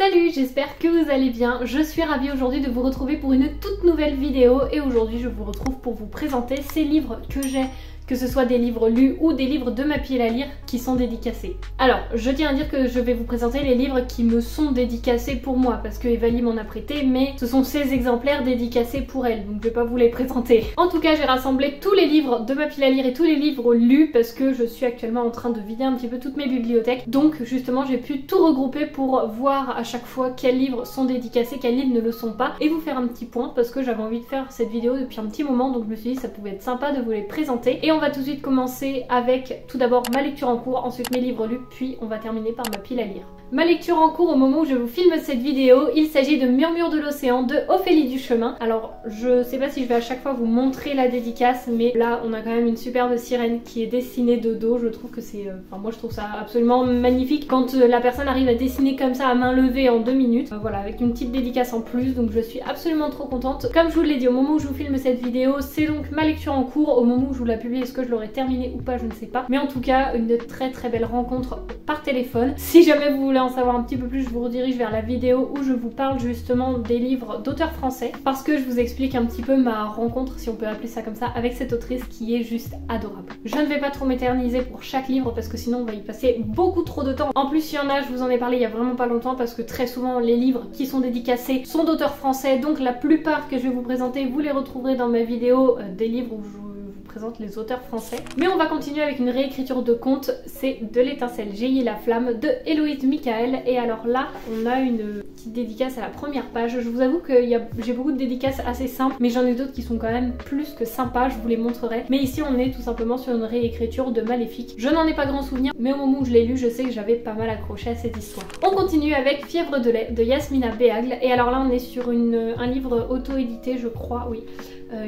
Salut, j'espère que vous allez bien. Je suis ravie aujourd'hui de vous retrouver pour une toute nouvelle vidéo et aujourd'hui je vous retrouve pour vous présenter ces livres que j'ai, que ce soit des livres lus ou des livres de ma pile à lire qui sont dédicacés. Alors, je tiens à dire que je vais vous présenter les livres qui me sont dédicacés pour moi parce que Evalie m'en a prêté, mais ce sont ces exemplaires dédicacés pour elle, donc je vais pas vous les présenter. En tout cas, j'ai rassemblé tous les livres de ma pile à lire et tous les livres lus parce que je suis actuellement en train de vider un petit peu toutes mes bibliothèques. Donc justement, j'ai pu tout regrouper pour voir à chaque fois quels livres sont dédicacés, quels livres ne le sont pas et vous faire un petit point parce que j'avais envie de faire cette vidéo depuis un petit moment, donc je me suis dit que ça pouvait être sympa de vous les présenter. Et on va tout de suite commencer avec tout d'abord ma lecture en cours, ensuite mes livres lus, puis on va terminer par ma pile à lire. Ma lecture en cours au moment où je vous filme cette vidéo, il s'agit de Murmures de l'océan de Ophélie Duchemin. Alors je sais pas si je vais à chaque fois vous montrer la dédicace, mais là on a quand même une superbe sirène qui est dessinée de dos. Je trouve que c'est... Enfin moi je trouve ça absolument magnifique quand la personne arrive à dessiner comme ça à main levée en 2 minutes. Voilà, avec une petite dédicace en plus, donc je suis absolument trop contente. Comme je vous l'ai dit au moment où je vous filme cette vidéo, c'est donc ma lecture en cours. Au moment où je vous la publie, est-ce que je l'aurai terminée ou pas, je ne sais pas. Mais en tout cas, une très belle rencontre par téléphone. Si jamais vous voulez en savoir un petit peu plus, je vous redirige vers la vidéo où je vous parle justement des livres d'auteurs français parce que je vous explique un petit peu ma rencontre, si on peut appeler ça comme ça, avec cette autrice qui est juste adorable. Je ne vais pas trop m'éterniser pour chaque livre parce que sinon on va y passer beaucoup trop de temps. En plus il y en a, je vous en ai parlé il y a vraiment pas longtemps parce que très souvent les livres qui sont dédicacés sont d'auteurs français, donc la plupart que je vais vous présenter vous les retrouverez dans ma vidéo des livres où je présente les auteurs français. Mais on va continuer avec une réécriture de conte, c'est De l'étincelle jaillit la flamme de Héloïse Michael. Et alors là, on a une petite dédicace à la première page. Je vous avoue que j'ai beaucoup de dédicaces assez simples, mais j'en ai d'autres qui sont quand même plus que sympas, je vous les montrerai. Mais ici, on est tout simplement sur une réécriture de Maléfique. Je n'en ai pas grand souvenir, mais au moment où je l'ai lu, je sais que j'avais pas mal accroché à cette histoire. On continue avec Fièvre de lait de Yasmina Behagle. Et alors là, on est sur un livre auto-édité, je crois, oui.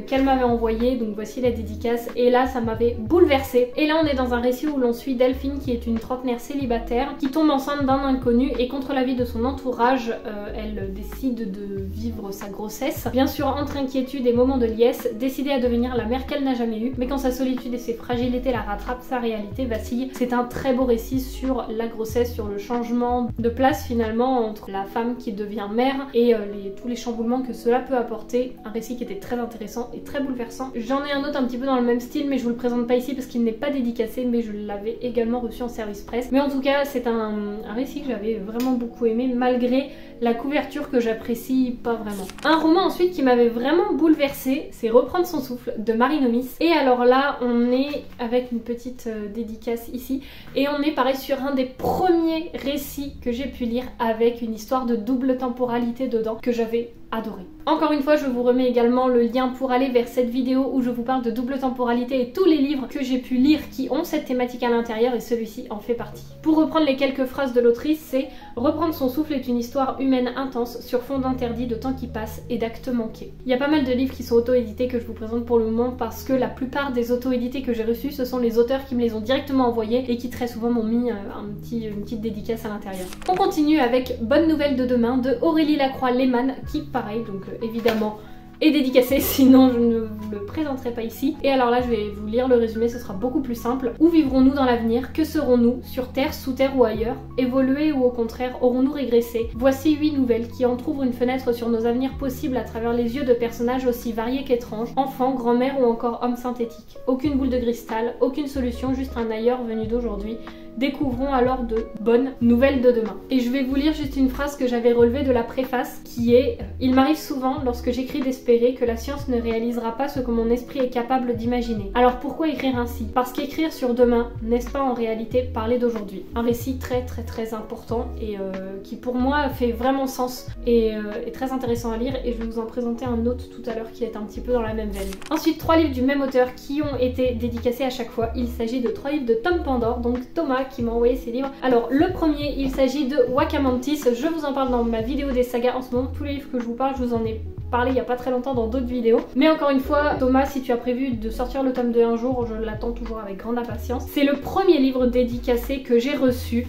Qu'elle m'avait envoyé, donc voici la dédicace et là ça m'avait bouleversée. Et là on est dans un récit où l'on suit Delphine qui est une trentenaire célibataire qui tombe enceinte d'un inconnu et contre l'avis de son entourage elle décide de vivre sa grossesse. Bien sûr entre inquiétude et moments de liesse, décidée à devenir la mère qu'elle n'a jamais eue, mais quand sa solitude et ses fragilités la rattrapent, sa réalité vacille. C'est un très beau récit sur la grossesse, sur le changement de place finalement entre la femme qui devient mère et tous les chamboulements que cela peut apporter. Un récit qui était très intéressant et très bouleversant. J'en ai un autre un petit peu dans le même style mais je vous le présente pas ici parce qu'il n'est pas dédicacé, mais je l'avais également reçu en service presse. Mais en tout cas c'est un récit que j'avais vraiment beaucoup aimé malgré la couverture que j'apprécie pas vraiment. Un roman ensuite qui m'avait vraiment bouleversée, c'est Reprendre son souffle de Marie Nomis. Et alors là on est avec une petite dédicace ici et on est pareil sur un des premiers récits que j'ai pu lire avec une histoire de double temporalité dedans que j'avais adoré. Encore une fois, je vous remets également le lien pour aller vers cette vidéo où je vous parle de double temporalité et tous les livres que j'ai pu lire qui ont cette thématique à l'intérieur et celui-ci en fait partie. Pour reprendre les quelques phrases de l'autrice, c'est « Reprendre son souffle est une histoire humaine intense sur fond d'interdit, de temps qui passe et d'actes manqués ». Il y a pas mal de livres qui sont auto-édités que je vous présente pour le moment parce que la plupart des auto-édités que j'ai reçus, ce sont les auteurs qui me les ont directement envoyés et qui très souvent m'ont mis une petite dédicace à l'intérieur. On continue avec Bonne nouvelle de demain de Aurélie Lacroix-Lehmann qui pareil, donc évidemment est dédicacé, sinon je ne vous le présenterai pas ici. Et alors là je vais vous lire le résumé, ce sera beaucoup plus simple. Où vivrons-nous dans l'avenir? Que serons-nous? Sur Terre, sous terre ou ailleurs? Évoluer ou au contraire aurons-nous régressé? Voici 8 nouvelles qui entrouvrent une fenêtre sur nos avenirs possibles à travers les yeux de personnages aussi variés qu'étranges, enfants, grand-mère ou encore hommes synthétiques. Aucune boule de cristal, aucune solution, juste un ailleurs venu d'aujourd'hui. Découvrons alors de bonnes nouvelles de demain. Et je vais vous lire juste une phrase que j'avais relevée de la préface qui est « Il m'arrive souvent, lorsque j'écris d'espérer, que la science ne réalisera pas ce que mon esprit est capable d'imaginer. Alors pourquoi écrire ainsi? Parce qu'écrire sur demain, n'est-ce pas en réalité parler d'aujourd'hui ?» Un récit très important et qui pour moi fait vraiment sens et est très intéressant à lire, et je vais vous en présenter un autre tout à l'heure qui est un petit peu dans la même veine. Ensuite 3 livres du même auteur qui ont été dédicacés à chaque fois. Il s'agit de 3 livres de Tom Pandore, donc Thomas qui m'a envoyé ces livres. Alors le premier, il s'agit de Wakamantis. Je vous en parle dans ma vidéo des sagas en ce moment. Tous les livres que je vous parle, je vous en ai parlé il y a pas très longtemps dans d'autres vidéos. Mais encore une fois, Thomas, si tu as prévu de sortir le tome 2 un jour, je l'attends toujours avec grande impatience. C'est le premier livre dédicacé que j'ai reçu.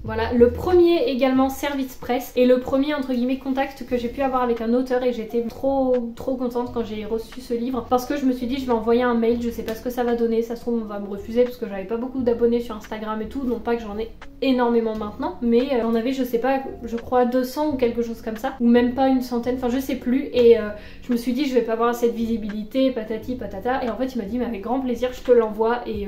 Voilà, le premier également service presse et le premier entre guillemets contact que j'ai pu avoir avec un auteur, et j'étais trop contente quand j'ai reçu ce livre parce que je me suis dit je vais envoyer un mail, je sais pas ce que ça va donner, ça se trouve on va me refuser parce que j'avais pas beaucoup d'abonnés sur Instagram et tout, non pas que j'en ai énormément maintenant, mais j'en avais je sais pas, je crois 200 ou quelque chose comme ça, ou même pas une centaine, enfin je sais plus, et je me suis dit je vais pas avoir cette visibilité, patati patata, et en fait il m'a dit mais avec grand plaisir je te l'envoie, et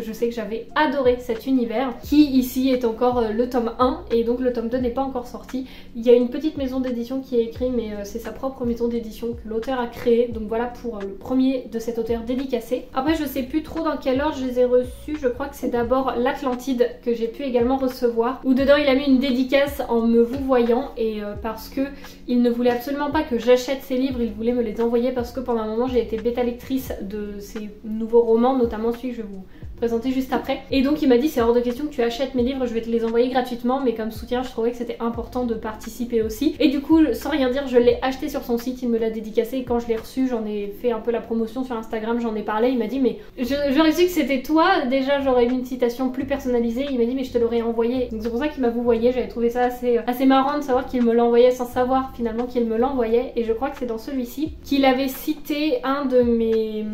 je sais que j'avais adoré cet univers qui ici est encore le tome 1, et donc le tome 2 n'est pas encore sorti. Il y a une petite maison d'édition qui est écrit, mais c'est sa propre maison d'édition que l'auteur a créée, donc voilà pour le premier de cet auteur dédicacé. Après je sais plus trop dans quel ordre je les ai reçus, je crois que c'est d'abord l'Atlantide que j'ai pu également recevoir, où dedans il a mis une dédicace en me vous voyant, et parce que il ne voulait absolument pas que j'achète ses livres, il voulait me les envoyer parce que pendant un moment j'ai été bêta lectrice de ses nouveaux romans, notamment celui que je vais vous présenter juste après, et donc il m'a dit c'est hors de question que tu achètes mes livres, je vais te les envoyer gratuitement, mais comme soutien je trouvais que c'était important de participer aussi, et du coup sans rien dire je l'ai acheté sur son site, il me l'a dédicacé, et quand je l'ai reçu j'en ai fait un peu la promotion sur Instagram, j'en ai parlé, il m'a dit mais j'aurais su que c'était toi, déjà j'aurais eu une citation plus personnalisée, il m'a dit mais je te l'aurais envoyé, donc c'est pour ça qu'il m'a vouvoyé, j'avais trouvé ça assez marrant de savoir qu'il me l'envoyait sans savoir finalement qu'il me l'envoyait, et je crois que c'est dans celui-ci qu'il avait cité un de mes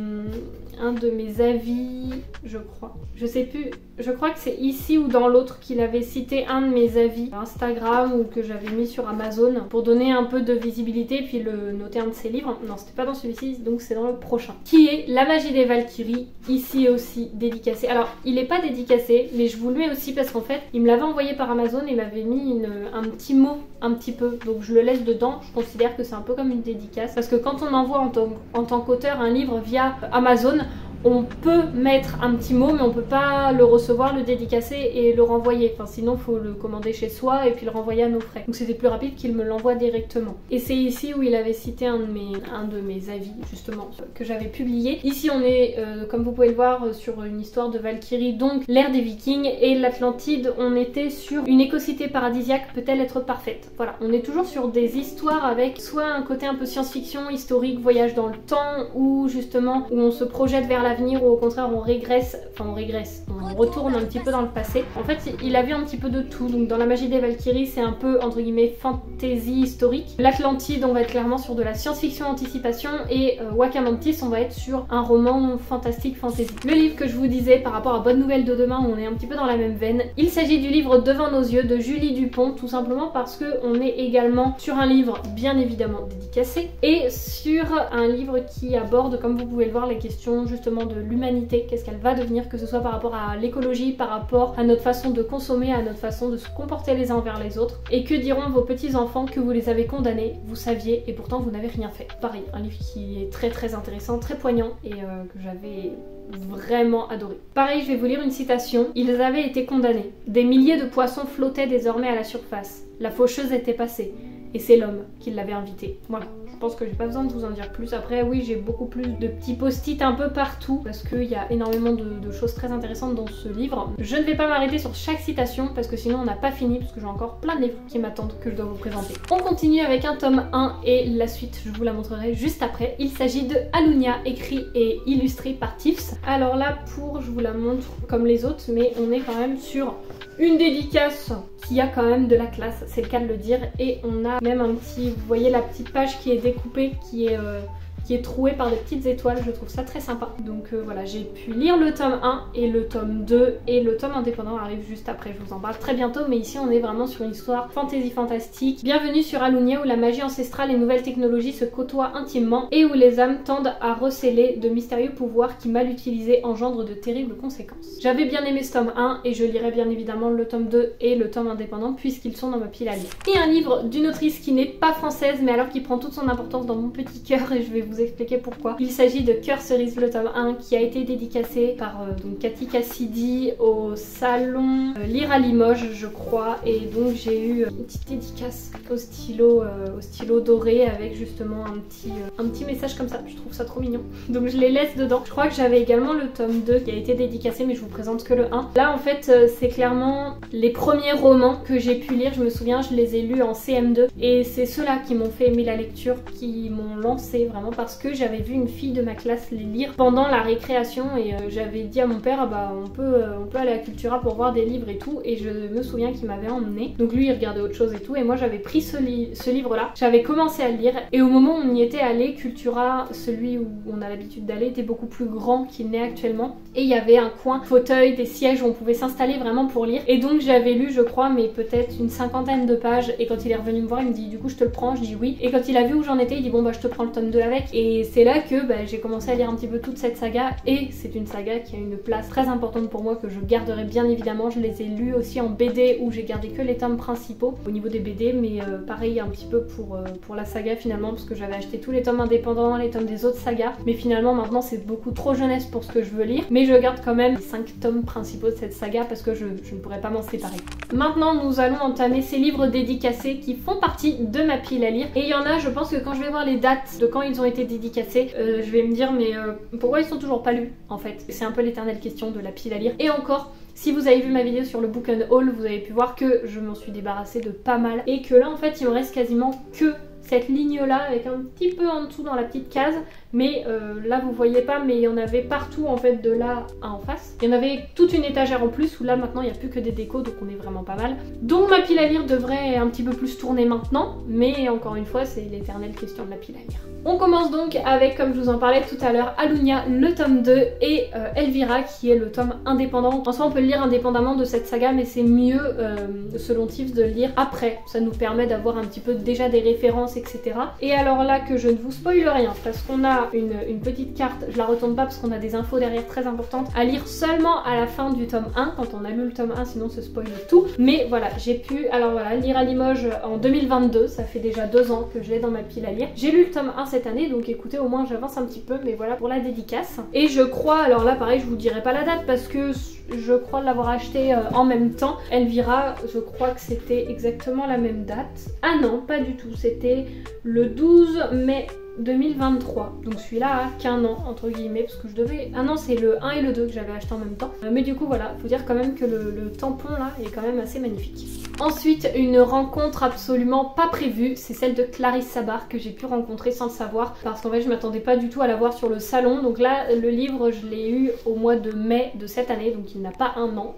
avis, je crois. Je sais plus, je crois que c'est ici ou dans l'autre qu'il avait cité un de mes avis Instagram ou que j'avais mis sur Amazon pour donner un peu de visibilité, puis le noter un de ses livres. Non, c'était pas dans celui-ci, donc c'est dans le prochain. Qui est La magie des Valkyries, ici aussi dédicacé. Alors, il est pas dédicacé, mais je vous le mets aussi parce qu'en fait, il me l'avait envoyé par Amazon et il m'avait mis un petit mot un petit peu, donc je le laisse dedans. Je considère que c'est un peu comme une dédicace parce que quand on envoie en tant qu'auteur un livre via Amazon, on peut mettre un petit mot mais on peut pas le recevoir, le dédicacer et le renvoyer, enfin sinon faut le commander chez soi et puis le renvoyer à nos frais, donc c'était plus rapide qu'il me l'envoie directement. Et c'est ici où il avait cité un de mes avis justement que j'avais publié. Ici on est comme vous pouvez le voir sur une histoire de Valkyrie, donc l'ère des Vikings, et l'Atlantide on était sur une écocité paradisiaque peut-elle être parfaite. Voilà, on est toujours sur des histoires avec soit un côté un peu science-fiction, historique, voyage dans le temps, ou justement où on se projette vers l'avenir, ou au contraire on régresse, on retourne un petit peu dans le passé. En fait il avait un petit peu de tout, donc dans La magie des Valkyries c'est un peu entre guillemets fantasy historique. L'Atlantide on va être clairement sur de la science-fiction anticipation, et Wakamantis on va être sur un roman fantastique fantasy. Le livre que je vous disais par rapport à Bonne Nouvelle de Demain, on est un petit peu dans la même veine. Il s'agit du livre Devant nos yeux de Julie Dupont, tout simplement parce que on est également sur un livre bien évidemment dédicacé et sur un livre qui aborde, comme vous pouvez le voir, les questions justement de l'humanité, qu'est-ce qu'elle va devenir, que ce soit par rapport à l'écologie, par rapport à notre façon de consommer, à notre façon de se comporter les uns envers les autres. Et que diront vos petits-enfants que vous les avez condamnés, vous saviez, et pourtant vous n'avez rien fait. Pareil, un livre qui est très intéressant, très poignant, et que j'avais vraiment adoré. Pareil, je vais vous lire une citation. Ils avaient été condamnés. Des milliers de poissons flottaient désormais à la surface. La faucheuse était passée. Et c'est l'homme qui l'avait invité. Voilà, je pense que j'ai pas besoin de vous en dire plus. Après oui, j'ai beaucoup plus de petits post-it un peu partout parce qu'il y a énormément de choses très intéressantes dans ce livre. Je ne vais pas m'arrêter sur chaque citation parce que sinon on n'a pas fini, parce que j'ai encore plein de livres qui m'attendent que je dois vous présenter. On continue avec un tome 1 et la suite, je vous la montrerai juste après. Il s'agit de Alunia, écrit et illustré par Tiffs. Alors là, je vous la montre comme les autres, mais on est quand même sur une dédicace qui a quand même de la classe, c'est le cas de le dire, et on a même un petit, vous voyez la petite page qui est découpée, qui est trouée par des petites étoiles, je trouve ça très sympa. Donc voilà, j'ai pu lire le tome 1 et le tome 2, et le tome indépendant arrive juste après, je vous en parle très bientôt, mais ici on est vraiment sur une histoire fantasy fantastique. Bienvenue sur Alunia, où la magie ancestrale et nouvelles technologies se côtoient intimement et où les âmes tendent à recéler de mystérieux pouvoirs qui mal utilisés engendrent de terribles conséquences. J'avais bien aimé ce tome 1 et je lirai bien évidemment le tome 2 et le tome indépendant puisqu'ils sont dans ma pile à lire. Et un livre d'une autrice qui n'est pas française mais alors qui prend toute son importance dans mon petit cœur, et je vais vous expliquer pourquoi. Il s'agit de Cœur Cerise, le tome 1, qui a été dédicacé par donc Cathy Cassidy au salon Lire à Limoges, je crois, et donc j'ai eu une petite dédicace au stylo doré avec justement un petit message comme ça. Je trouve ça trop mignon, donc je les laisse dedans. Je crois que j'avais également le tome 2 qui a été dédicacé, mais je vous présente que le 1. Là en fait c'est clairement les premiers romans que j'ai pu lire, je me souviens, je les ai lus en CM2 et c'est ceux-là qui m'ont fait aimer la lecture, qui m'ont lancé vraiment parce que j'avais vu une fille de ma classe les lire pendant la récréation et j'avais dit à mon père bah on peut aller à Cultura pour voir des livres et tout, et je me souviens qu'il m'avait emmené. Donc lui il regardait autre chose et tout, et moi j'avais pris ce livre là, j'avais commencé à le lire, et au moment où on y était allé, Cultura, celui où on a l'habitude d'aller, était beaucoup plus grand qu'il n'est actuellement, et il y avait un coin fauteuil, des sièges où on pouvait s'installer vraiment pour lire, et donc j'avais lu je crois mais peut-être une 50aine de pages, et quand il est revenu me voir il me dit du coup je te le prends, je dis oui, et quand il a vu où j'en étais il dit bon bah je te prends le tome 2 avec, et c'est là que bah, j'ai commencé à lire un petit peu toute cette saga, et c'est une saga qui a une place très importante pour moi que je garderai bien évidemment. Je les ai lus aussi en BD où j'ai gardé que les tomes principaux au niveau des BD, mais pareil un petit peu pour la saga finalement, parce que j'avais acheté tous les tomes indépendants, les tomes des autres sagas, mais finalement maintenant c'est beaucoup trop jeunesse pour ce que je veux lire, mais je garde quand même les 5 tomes principaux de cette saga parce que je ne pourrais pas m'en séparer. Maintenant nous allons entamer ces livres dédicacés qui font partie de ma pile à lire, et il y en a, je pense que quand je vais voir les dates de quand ils ont été dédicacés, je vais me dire mais pourquoi ils sont toujours pas lus en fait. C'est un peu l'éternelle question de la pile à lire. Et encore, si vous avez vu ma vidéo sur le book and haul, vous avez pu voir que je m'en suis débarrassée de pas mal, et que là en fait il me reste quasiment que cette ligne là avec un petit peu en dessous dans la petite case, mais là vous voyez pas, mais il y en avait partout en fait, de là à en face. Il y en avait toute une étagère en plus où là maintenant il n'y a plus que des décos, donc on est vraiment pas mal. Donc ma pile à lire devrait un petit peu plus tourner maintenant, mais encore une fois c'est l'éternelle question de la pile à lire. On commence donc avec, comme je vous en parlais tout à l'heure, Alunia le tome 2 et Elvira qui est le tome indépendant. En soi on peut le lire indépendamment de cette saga, mais c'est mieux selon Tips de le lire après, ça nous permet d'avoir un petit peu déjà des références etc. Et alors là que je ne vous spoile rien, parce qu'on a une petite carte, je la retourne pas parce qu'on a des infos derrière très importantes à lire seulement à la fin du tome 1, quand on a lu le tome 1 sinon ça spoil tout. Mais voilà, j'ai pu alors voilà lire à Limoges en 2022, ça fait déjà 2 ans que je l'ai dans ma pile à lire. J'ai lu le tome 1 cette année, donc écoutez au moins j'avance un petit peu, mais voilà pour la dédicace. Et je crois, alors là pareil je vous dirai pas la date parce que je crois l'avoir acheté en même temps. Elvira, je crois que c'était exactement la même date. Ah non, pas du tout, c'était le 12 mai 2023, donc celui-là a qu'un an entre guillemets, parce que je devais... Ah non, c'est le 1 et le 2 que j'avais acheté en même temps, mais du coup voilà, faut dire quand même que le tampon là est quand même assez magnifique. Ensuite, une rencontre absolument pas prévue, c'est celle de Clarisse Sabar que j'ai pu rencontrer sans le savoir, parce qu'en fait je m'attendais pas du tout à la voir sur le salon. Donc là le livre je l'ai eu au mois de mai de cette année, donc il n'a pas un an,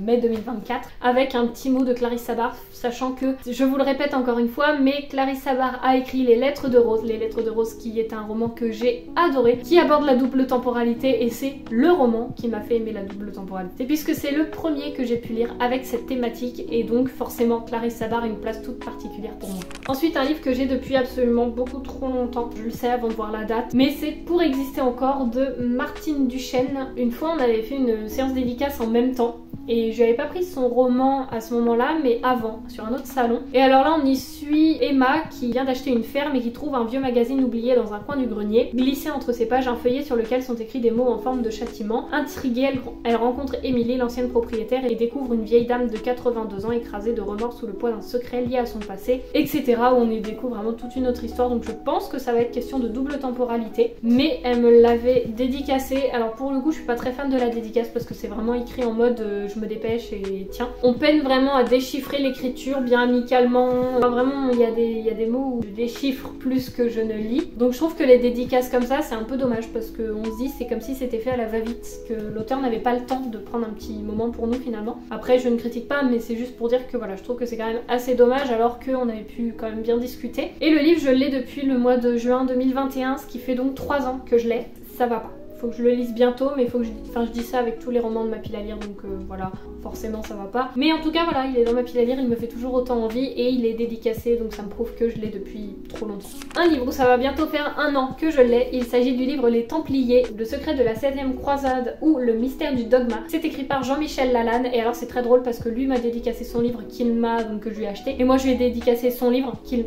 mai 2024, avec un petit mot de Clarisse Sabar, sachant que, je vous le répète encore une fois, mais Clarisse Sabar a écrit Les Lettres de Rose, Les Lettres de Rose qui est un roman que j'ai adoré, qui aborde la double temporalité, et c'est le roman qui m'a fait aimer la double temporalité, puisque c'est le premier que j'ai pu lire avec cette thématique, et donc forcément Clarisse Sabar a une place toute particulière pour moi. Ensuite un livre que j'ai depuis absolument beaucoup trop longtemps, je le sais avant de voir la date, mais c'est Pour exister encore de Martine Duchesne. Une fois on avait fait une séance dédicace en même temps, et je n'avais pas pris son roman à ce moment-là, mais avant, sur un autre salon. Et alors là on y suit Emma qui vient d'acheter une ferme et qui trouve un vieux magazine oublié dans un coin du grenier. Glissé entre ses pages un feuillet sur lequel sont écrits des mots en forme de châtiment. Intriguée, elle rencontre Émilie, l'ancienne propriétaire, et découvre une vieille dame de 82 ans écrasée de remords sous le poids d'un secret lié à son passé, etc. Où on y découvre vraiment toute une autre histoire, donc je pense que ça va être question de double temporalité. Mais elle me l'avait dédicacé. Alors pour le coup je suis pas très fan de la dédicace parce que c'est vraiment écrit en mode je me dépêche et tiens. On peine vraiment à déchiffrer l'écriture bien amicalement. Enfin, vraiment il y a des mots où je déchiffre plus que je ne lis. Donc je trouve que les dédicaces comme ça c'est un peu dommage, parce qu'on se dit c'est comme si c'était fait à la va-vite, que l'auteur n'avait pas le temps de prendre un petit moment pour nous finalement. Après je ne critique pas, mais c'est juste pour dire que voilà, je trouve que c'est quand même assez dommage alors qu'on avait pu quand même bien discuter. Et le livre je l'ai depuis le mois de juin 2021, ce qui fait donc 3 ans que je l'ai. Ça va pas. Faut que je le lise bientôt, mais faut que je dis ça avec tous les romans de ma pile à lire, donc voilà, forcément ça va pas. Mais en tout cas voilà, il est dans ma pile à lire, il me fait toujours autant envie et il est dédicacé, donc ça me prouve que je l'ai depuis trop longtemps. Un livre où ça va bientôt faire 1 an que je l'ai, il s'agit du livre Les Templiers, le secret de la 16e croisade ou le mystère du dogma. C'est écrit par Jean-Michel Lalanne, et alors c'est très drôle parce que lui m'a dédicacé son livre qu'il m'a, donc que je lui ai acheté, et moi je lui ai dédicacé son livre qu'il...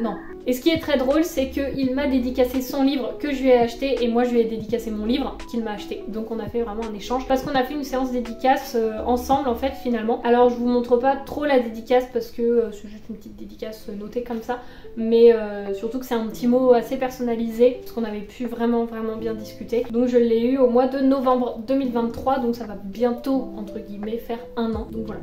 non. Et ce qui est très drôle, c'est qu'il m'a dédicacé son livre que je lui ai acheté, et moi je lui ai dédicacé mon livre qu'il m'a acheté. Donc on a fait vraiment un échange, parce qu'on a fait une séance dédicace ensemble en fait finalement. Alors je vous montre pas trop la dédicace parce que c'est juste une petite dédicace notée comme ça, mais surtout que c'est un petit mot assez personnalisé, parce qu'on avait pu vraiment bien discuter. Donc je l'ai eu au mois de novembre 2023, donc ça va bientôt entre guillemets faire 1 an, donc voilà.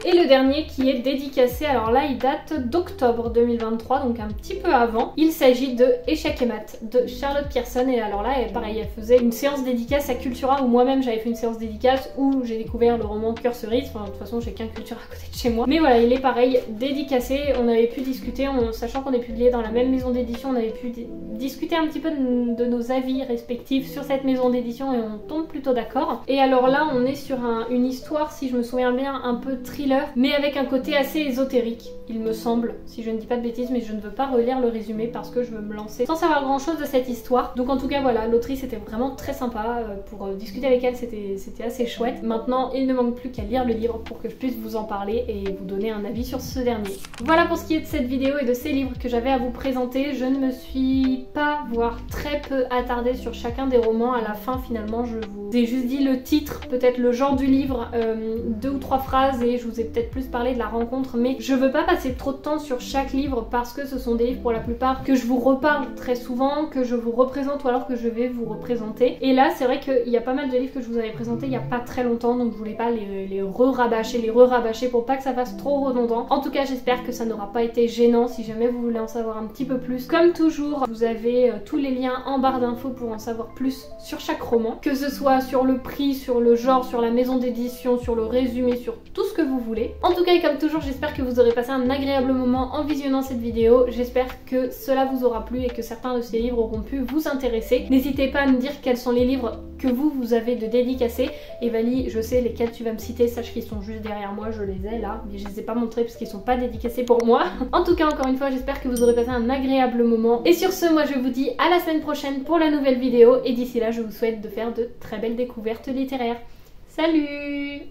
Et le dernier qui est dédicacé, alors là il date d'octobre 2023, donc un petit peu avant. Il s'agit de Échecs et maths de Charlotte Pierson, et alors là pareil, elle faisait une séance dédicace à Cultura, où moi-même j'avais fait une séance dédicace où j'ai découvert le roman Cœur cerise. Enfin de toute façon j'ai qu'un Cultura à côté de chez moi, mais voilà, il est pareil dédicacé. On avait pu discuter, sachant qu'on est publié dans la même maison d'édition, on avait pu discuter un petit peu de nos avis respectifs sur cette maison d'édition et on tombe plutôt d'accord. Et alors là on est sur une histoire, si je me souviens bien, un peu thriller, mais avec un côté assez ésotérique, il me semble, si je ne dis pas de bêtises, mais je ne veux pas relire le résumé parce que je veux me lancer sans savoir grand chose de cette histoire. Donc en tout cas voilà, l'autrice était vraiment très sympa, pour discuter avec elle c'était assez chouette. Maintenant il ne manque plus qu'à lire le livre pour que je puisse vous en parler et vous donner un avis sur ce dernier. Voilà pour ce qui est de cette vidéo et de ces livres que j'avais à vous présenter. Je ne me suis pas, voire très peu attardée sur chacun des romans. À la fin finalement je vous ai juste dit le titre, peut-être le genre du livre, 2 ou 3 phrases, et je vous ai peut-être plus parlé de la rencontre, mais je veux pas passer trop de temps sur chaque livre parce que ce sont des livres pour la plupart que je vous reparle très souvent, que je vous représente ou alors que je vais vous représenter. Et là c'est vrai qu'il y a pas mal de livres que je vous avais présentés il y a pas très longtemps, donc je voulais pas les re-rabâcher pour pas que ça fasse trop redondant. En tout cas j'espère que ça n'aura pas été gênant. Si jamais vous voulez en savoir un petit peu plus, comme toujours vous avez tous les liens en barre d'infos pour en savoir plus sur chaque roman, que ce soit sur le prix, sur le genre, sur la maison d'édition, sur le résumé, sur tout ce que vous voulez. En tout cas et comme toujours j'espère que vous aurez passé un agréable moment en visionnant cette vidéo. J'espère que cela vous aura plu et que certains de ces livres auront pu vous intéresser. N'hésitez pas à me dire quels sont les livres que vous avez de dédicacés. Et Vali, je sais lesquels tu vas me citer, sache qu'ils sont juste derrière moi, je les ai là, mais je les ai pas montrés parce qu'ils sont pas dédicacés pour moi. En tout cas encore une fois j'espère que vous aurez passé un agréable moment. Et sur ce, moi je vous dis à la semaine prochaine pour la nouvelle vidéo, et d'ici là je vous souhaite de faire de très belles découvertes littéraires. Salut!